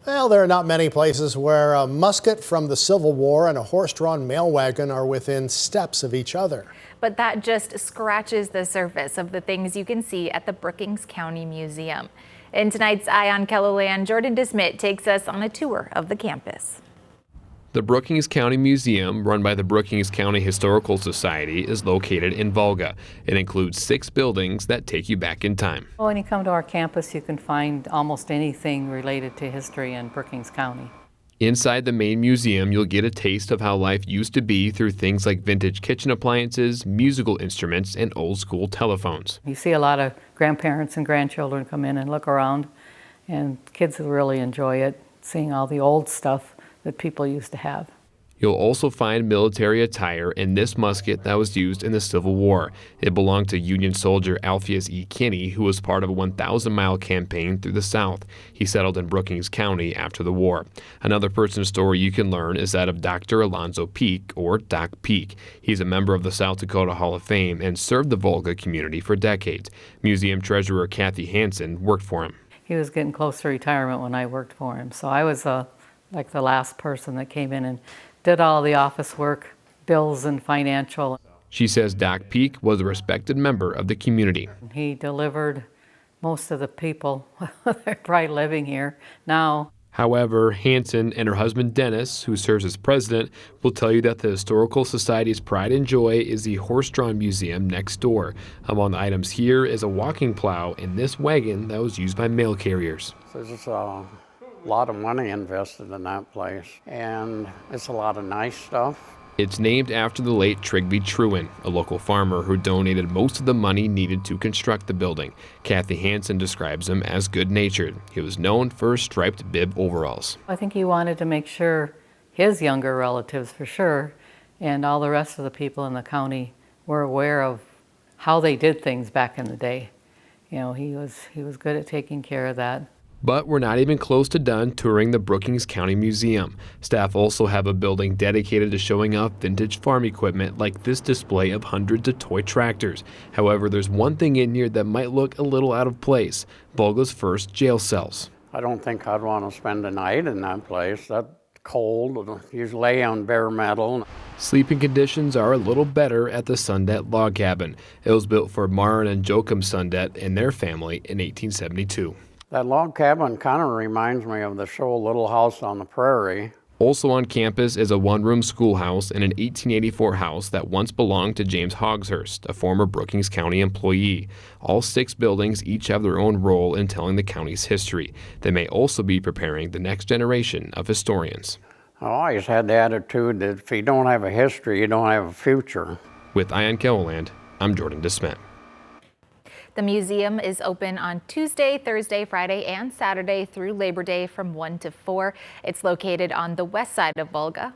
Well, there are not many places where a musket from the Civil War and a horse-drawn mail wagon are within steps of each other. But that just scratches the surface of the things you can see at the Brookings County Museum. In tonight's Eye on KELOLAND, Jordan DeSmit takes us on a tour of the campus. The Brookings County Museum, run by the Brookings County Historical Society, is located in Volga. It includes 6 buildings that take you back in time. Well, when you come to our campus, you can find almost anything related to history in Brookings County. Inside the main museum, you'll get a taste of how life used to be through things like vintage kitchen appliances, musical instruments, and old-school telephones. You see a lot of grandparents and grandchildren come in and look around, and kids will really enjoy it, seeing all the old stuff that people used to have. You'll also find military attire and this musket that was used in the Civil War. It belonged to Union soldier Alpheus E. Kinney, who was part of a 1,000-mile campaign through the South. He settled in Brookings County after the war. Another person's story you can learn is that of Dr. Alonzo Peak, or Doc Peak. He's a member of the South Dakota Hall of Fame and served the Volga community for decades. Museum treasurer Kathy Hansen worked for him. He was getting close to retirement when I worked for him, so I was like the last person that came in and did all the office work, bills and financial. She says Doc Peak was a respected member of the community. He delivered most of the people that are probably living here now. However, Hansen and her husband Dennis, who serves as president, will tell you that the Historical Society's pride and joy is the horse-drawn museum next door. Among the items here is a walking plow and this wagon that was used by mail carriers. There's a lot of money invested in that place, and it's a lot of nice stuff. It's named after the late Trigby Trewin, a local farmer who donated most of the money needed to construct the building. Kathy Hansen describes him as good-natured. He was known for his striped bib overalls. I think he wanted to make sure his younger relatives, for sure, and all the rest of the people in the county were aware of how they did things back in the day. You know, he was good at taking care of that. But we're not even close to done touring the Brookings County Museum. Staff also have a building dedicated to showing off vintage farm equipment like this display of hundreds of toy tractors. However, there's one thing in here that might look a little out of place: Volga's first jail cells. I don't think I'd want to spend a night in that place. That's cold. You lay on bare metal. Sleeping conditions are a little better at the Sundet Log Cabin. It was built for Marin and Joachim Sundet and their family in 1872. That log cabin kind of reminds me of the show Little House on the Prairie. Also on campus is a one-room schoolhouse and an 1884 house that once belonged to James Hogshurst, a former Brookings County employee. All 6 buildings each have their own role in telling the county's history. They may also be preparing the next generation of historians. I always had the attitude that if you don't have a history, you don't have a future. With Eye on KELOLAND, I'm Jordan DeSmit. The museum is open on Tuesday, Thursday, Friday, and Saturday through Labor Day from 1 to 4. It's located on the west side of Volga.